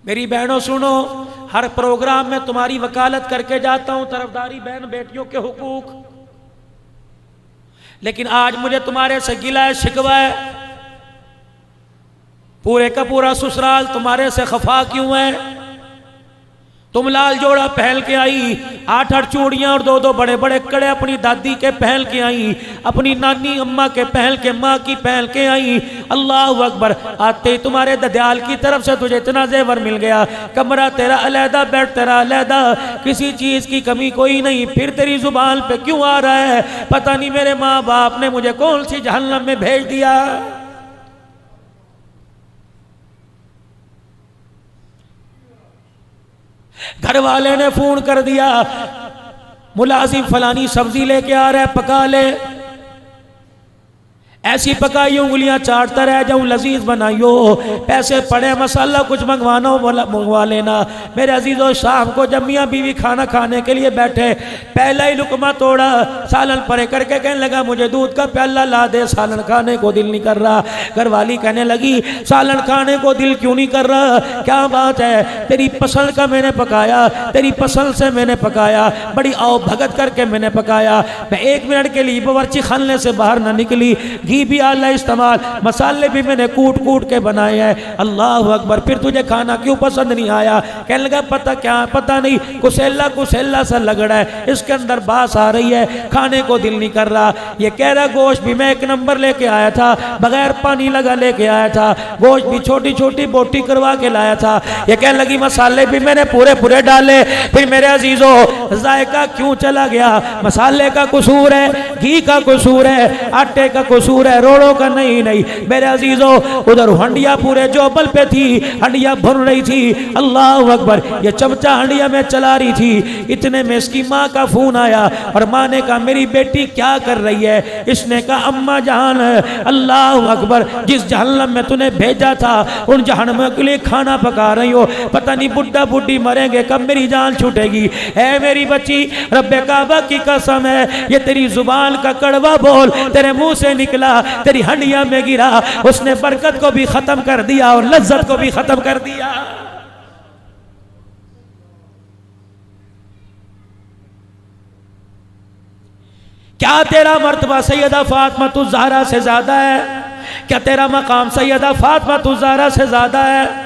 मेरी बहनों सुनो, हर प्रोग्राम में तुम्हारी वकालत करके जाता हूं, तरफदारी बहन बेटियों के हुकूक, लेकिन आज मुझे तुम्हारे से गिला है, शिकवा है। पूरे का पूरा ससुराल तुम्हारे से खफा क्यों है? तुम लाल जोड़ा पहन के आई, 8-8 चूड़ियां और 2-2 बड़े बड़े कड़े अपनी दादी के पहन के आई, अपनी नानी अम्मा के पहन के, माँ की पहन के आई। अल्लाह अकबर। आते ही तुम्हारे ददियाल की तरफ से तुझे इतना जेवर मिल गया, कमरा तेरा अलहदा, बेड तेरा अलहदा, किसी चीज की कमी कोई नहीं। फिर तेरी जुबान पे क्यों आ रहा है? पता नहीं मेरे माँ बाप ने मुझे कौन सी जहन्नम में भेज दिया। घर वाले ने फोन कर दिया, मुलाजिम फलानी सब्जी लेके आ रहा है, पका ले। ऐसी पकाई उंगलियां चाटता रह जाऊं, लजीज बनाइयो। पैसे पड़े, मसाला कुछ मंगवाना हो मंगवा लेना। मेरे अजीजों, शाम को जब मियाँ बीवी खाना खाने के लिए बैठे, पहला ही लुकमा तोड़ा, सालन परे करके कहने लगा मुझे दूध का प्याला ला दे, सालन खाने को दिल नहीं कर रहा। घरवाली कहने लगी सालन खाने को दिल क्यों नहीं कर रहा? क्या बात है? तेरी पसंद का मैंने पकाया, तेरी पसंद से मैंने पकाया, बड़ी आओ भगत करके मैंने पकाया। मैं 1 मिनट के लिए बावर्ची खाने से बाहर ना निकली, घी भी आला इस्तेमाल, मसाले भी मैंने कूट कूट के बनाए हैं। अल्लाह अकबर। फिर तुझे खाना क्यों पसंद नहीं आया? कहने लगा पता क्या, पता नहीं, कुसेला कुसेला सा लग रहा है, इसके अंदर बास आ रही है, खाने को दिल नहीं कर रहा। ये कह रहा गोश्त भी मैं 1 नंबर लेके आया था, बगैर पानी लगा लेके आया था, गोश्त भी छोटी छोटी बोटी करवा के लाया था। ये कहने लगी मसाले भी मैंने पूरे पूरे डाले। फिर मेरे अजीजों, जायका क्यों चला गया? मसाले का कसूर है, घी का कसूर है, आटे का कसूर है, रोड़ों का नहीं। नहीं मेरे अजीजों, उधर हंडिया पूरे जोबल पे थी, हंडिया भर रही थी। अल्लाह अकबर। ये चमचा हंडिया में चला रही थी, इतने में इसकी माँ का फोन आया और माँ ने कहा मेरी बेटी क्या कर रही है? इसने कहा अम्मा जान, अल्लाह अकबर, जिस जहन्नम में तूने भेजा था उन जहन्नम के लिए खाना पका रही हो। पता नहीं बुढ़ा बुढ़ी मरेंगे कब मेरी जान छूटेगी। है मेरी बच्ची, रब्बे काबा की कसम है, ये तेरी जुबान का कड़वा बोल तेरे मुंह से निकला, तेरी हंडिया में गिरा, उसने बरकत को भी खत्म कर दिया और लज्जत को भी खत्म कर दिया। क्या तेरा मर्तबा सैयदा फातिमा तुज़ ज़हरा से ज्यादा है? क्या तेरा मकाम सैयदा फातिमा तुज़ ज़हरा से ज्यादा है?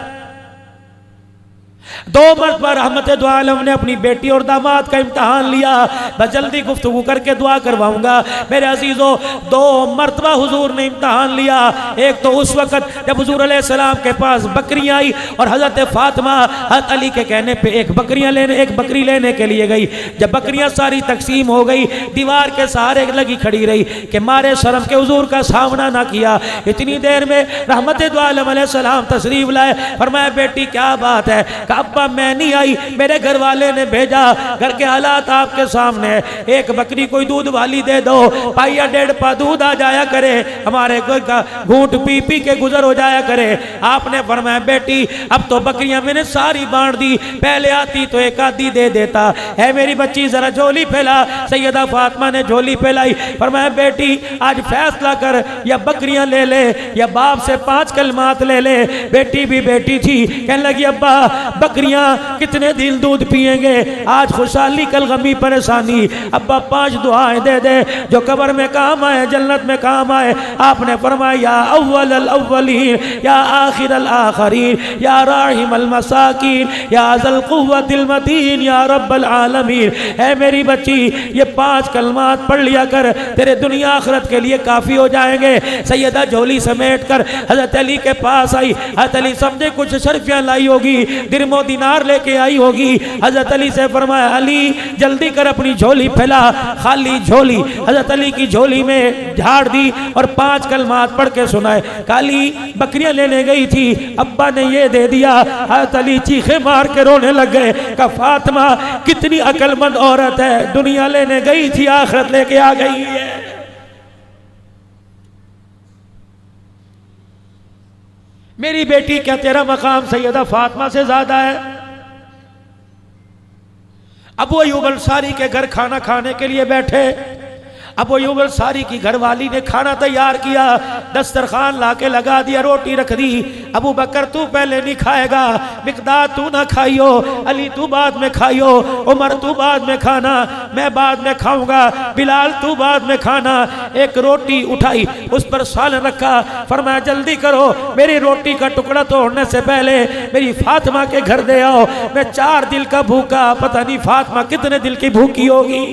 2 मरतबा रहमत दो आलम ने अपनी बेटी और दामाद का इम्तहान लिया। मैं जल्दी गुफ्तगू करके दुआ करवाऊंगा। मेरे अजीजों, 2 मरतबा हुजूर ने इम्तहान लिया। एक तो उस वक़्त जब हुजूर अलैहिस्सलाम के पास बकरियां आई और हज़रत फातिमा हज़रत अली के कहने पे एक बकरी लेने के लिए गई। जब बकरियां सारी तकसीम हो गई, दीवार के सहारे लगी खड़ी रही कि मारे शर्म के हुजूर का सामना ना किया। इतनी देर में रहमत दो आलम अलैहिस्सलाम तशरीफ लाए। फरमाया बेटी क्या बात है? अब्बा मैं नहीं आई, मेरे घर वाले ने भेजा, घर के हालात आपके सामने, एक बकरी कोई दूध वाली दे दो, पाइया 1.5 पा दूध आ जाया करे, हमारे घर का घूंट पी पी के गुजर हो जाया करे। आपने फरमाया बेटी अब तो बकरियां मैंने सारी बांट दी, पहले आती तो एक आधी दे देता। है मेरी बच्ची जरा झोली फैला। सैयदा फातिमा ने झोली फैलाई। फरमाया बेटी आज फैसला कर, या बकरियां ले ले या बाप से 5 कलमात ले ले। बेटी भी बेटी थी, कहने लगी अब्बा बकरियां कितने दिन दूध पिएंगे, आज खुशहाली कल गमी परेशानी। अब्बा 5 दुआएं दे दे जो कब्र में काम आए, जन्नत में काम आए। आपने फरमाया या अव्वल अल अव्वलीन, या आखिर अल आखिरीन, या राहिम अल मसाकीन, या ज़ल कुव्वतिल मतीन, या रब्बल आलमीन। है मेरी बच्ची ये 5 कलमात पढ़ लिया कर, तेरे दुनिया आखिरत के लिए काफी हो जाएंगे। सैयदा झोली समेट कर हजरत अली के पास आई। हजरत अली समझे कुछ शर्फियां लाई होगी, दिरमो दिनार लेके आई होगी। हजरत अली से फरमाया अली जल्दी कर अपनी झोली फैला। खाली झोली हजरत अली की झोली में झाड़ दी और 5 कलमात पढ़ के सुनाए। काली बकरियां लेने गई थी, अब्बा ने ये दे दिया। हजरत अली चीखे मार के रोने लग गए। का फातिमा कितनी अक्लमंद औरत है, दुनिया लेने गई थी आखिरत लेके आ गई है। मेरी बेटी क्या तेरा मकाम सैयदा फातिमा से ज्यादा है? अबू अय्यूब अंसारी के घर खाना खाने के लिए बैठे। अबू अय्यूब अंसारी की घरवाली ने खाना तैयार किया, दस्तरखान लाके लगा दिया, रोटी रख दी। अबू बकर तू पहले नहीं खाएगा, मिकदाद तू ना खाइयो, अली तू बाद में खाइयो, उमर तू बाद में खाना, मैं बाद में खाऊंगा, बिलाल तू बाद में खाना। एक रोटी उठाई, उस पर सालन रखा, फरमाया जल्दी करो, मेरी रोटी का टुकड़ा तोड़ने से पहले मेरी फातिमा के घर दे आओ, मैं 4 दिल का भूखा, पता नहीं फातिमा कितने दिल की भूखी होगी।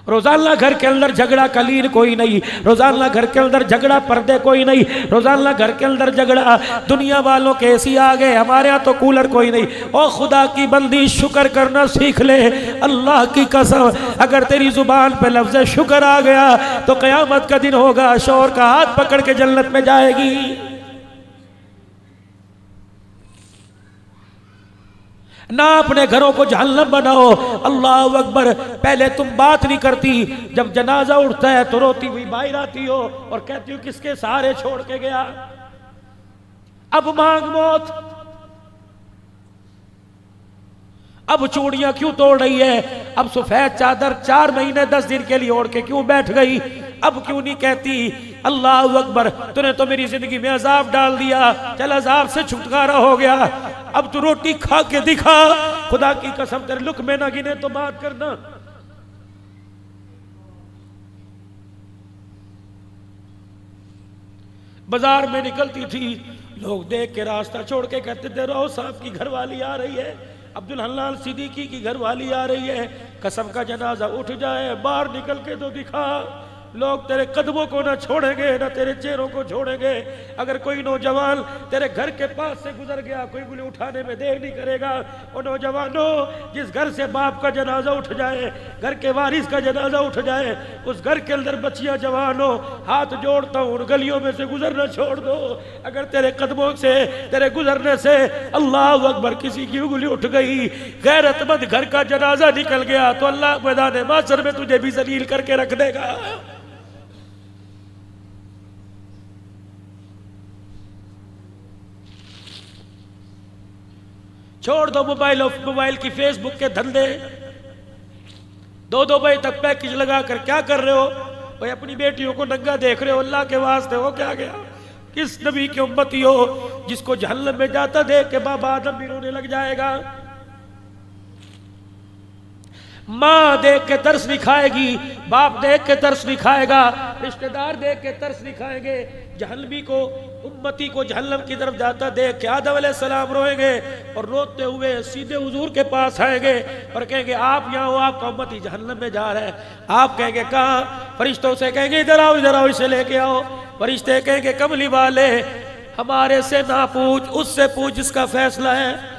रोजाना घर के अंदर झगड़ा कलीन कोई नहीं, रोजाना घर के अंदर झगड़ा पर्दे कोई नहीं, रोजाना घर के अंदर झगड़ा दुनिया वालों के एसी आ गए, हमारे यहाँ तो कूलर कोई नहीं। ओ खुदा की बंदी शुक्र करना सीख ले, अल्लाह की कसम अगर तेरी जुबान पे लफ्ज़ शुक्र आ गया तो क़यामत का दिन होगा, शौहर का हाथ पकड़ के जन्नत में जाएगी। ना अपने घरों को जहन्नम बनाओ। अल्लाह अकबर। पहले तुम बात नहीं करती, जब जनाजा उठता है तो रोती हुई बाहर आती हो और कहती हो किसके सहारे छोड़ के गया। अब मांग मौत, अब चूड़ियां क्यों तोड़ रही है, अब सफेद चादर 4 महीने 10 दिन के लिए ओढ़ के क्यों बैठ गई, अब क्यों नहीं कहती अल्लाह अकबर तूने तो मेरी जिंदगी में अजाब डाल दिया, चल अजाब से छुटकारा हो गया, अब तू रोटी खा के दिखा, खुदा की कसम तेरे लुक़मे ना गिने तो बात करना। बाजार में निकलती थी, लोग देख के रास्ता छोड़ के कहते थे रहो साहब की घरवाली आ रही है, अब्दुल हन्नान सिद्दीकी की घरवाली आ रही है, कसम का जनाजा उठ जाए, बाहर निकल के तो दिखा। लोग तेरे कदमों को ना छोड़ेंगे ना तेरे चेहरों को छोड़ेंगे। अगर कोई नौजवान तेरे घर के पास से गुजर गया, कोई उंगली उठाने में देर नहीं करेगा। और नौजवानों, जिस घर से बाप का जनाजा उठ जाए, घर के वारिस का जनाजा उठ जाए, उस घर के अंदर बच्चियां जवान हो, हाथ जोड़ता हूं उन गलियों में से गुजरना छोड़ दो। अगर तेरे कदमों से, तेरे गुजरने से अल्लाह अकबर किसी की उंगली उठ गई, गैरतमंद घर का जनाजा निकल गया, तो अल्लाह मैदान माशर में तुझे भी जलील करके रख देगा। छोड़ दो मोबाइल की फेसबुक के धंधे, 2-2 बजे तक पैकेज लगा कर क्या कर रहे हो भाई, अपनी बेटियों को नंगा देख रहे हो, अल्लाह के वास्ते हो क्या गया। किस नबी की उम्मती हो जिसको जहन्नम में जाता देख के बाबा आदम भी रोने लग जाएगा। माँ देख के तरस नहीं खाएगी, बाप देख के तरस नहीं खाएगा, रिश्तेदार देख के तरस नहीं खाएंगे। जहन्नमी को, उम्मती को जहन्नम की तरफ जाता देख के आदम अलैहिस्सलाम रोएंगे और रोते हुए सीधे हुजूर के पास आएंगे और कहेंगे आप यहाँ हो, आपका उम्मती जहन्नम में जा रहा है। आप कहेंगे कहाँ? फरिश्तों से कहेंगे इधर आओ इसे लेके आओ। फरिश्ते कहेंगे कमली वाले हमारे से ना पूछ, उससे पूछ जिसका फैसला है।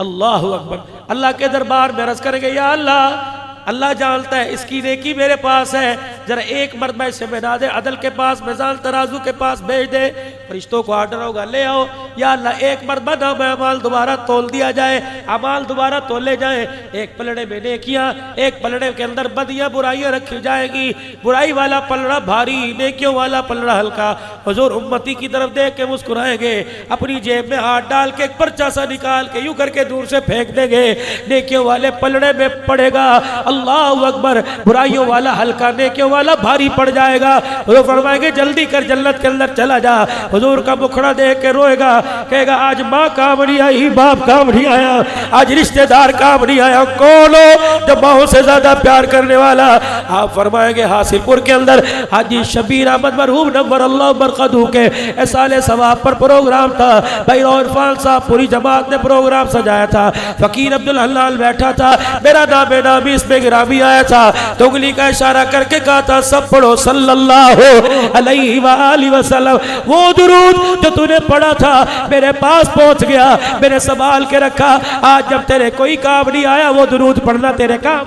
अल्लाह अकबर। अल्लाह के दरबार में अर्ज करेंगे या अल्लाह, अल्लाह जानता है इसकी नेकी मेरे पास है, जरा एक मरतबा इसे बना दे, अदल के पास, मिजान तराजू के पास भेज दे। फरिश्तों को आर्डर होगा ले आओ। या अल्लाह एक मरतबा ना में अमाल दोबारा तोल दिया जाए, अमाल दोबारा तोले जाए। एक पलड़े में नेकियां, एक पलड़े के अंदर बदियां बुराइयां रखी जाएगी। बुराई वाला पलड़ा भारी, नेकियों वाला पलड़ा हल्का। हुजूर उम्मती की तरफ देख के मुस्कुराएंगे, अपनी जेब में हाथ डाल के एक पर्चा सा निकाल के यूं करके दूर से फेंक देंगे, नेकियों वाले पलड़े में पड़ेगा। अल्लाह अकबर। बुराइयों वाला हल्का, नेकियों वाला भारी पड़ जाएगा। हुजूर फरमाएंगे जल्दी कर, जन्नत के अंदर चला जा। हुजूर का मुखड़ा देख के रोएगा, कहेगा आज माँ काम नहीं आई, बाप काम नहीं आया, आज रिश्तेदार काम नहीं आया। कौन हो जो माँ से ज्यादा प्यार करने वाला? आप फरमाएंगे हासिलपुर के अंदर हाजी शबीर अहमद मरहूम नव्वर अल्लाह बरकतहू के साले सवाब पर प्रोग्राम था। भाई इरफान साहब पूरी जमात ने प्रोग्राम सजाया था। फकीर अब्दुल हलाल बैठा था, मेरा नाम नामी इसमें गिरामी आया था, तो उंगली का इशारा करके कहा था सब पढ़ो सल्लल्लाहु अलैहि वसल्लम। वो दुरूद जो तूने पढ़ा था मेरे पास पहुंच गया, मैंने संभाल के रखा। आज जब तेरे कोई काम नहीं आया, वो दुरूद पढ़ना तेरे काम।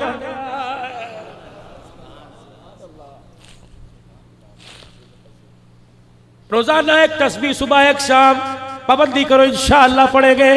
रोजाना एक तस्बीह सुबह एक शाम पाबंदी करो, इंशाअल्लाह पढ़ेंगे।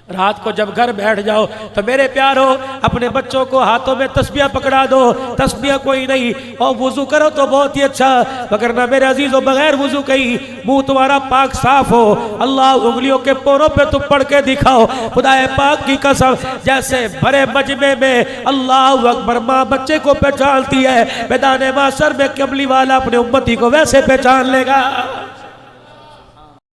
रात को जब घर बैठ जाओ तो मेरे प्यारो अपने बच्चों को हाथों में तस्बियां पकड़ा दो, तस्बियां कोई नहीं, और वुजू करो तो बहुत ही अच्छा, मगर ना मेरे अजीजों बगैर वुजू कहीं मुंह तुम्हारा पाक साफ हो, अल्लाह उंगलियों के पोरों पे तुम पढ़ के दिखाओ, खुदाए पाक की कसम, जैसे भरे मजमे में अल्लाह अकबर माँ बच्चे को पहचानती है, मैदान माशर में कमली वाला अपने उम्मती को वैसे पहचान लेगा।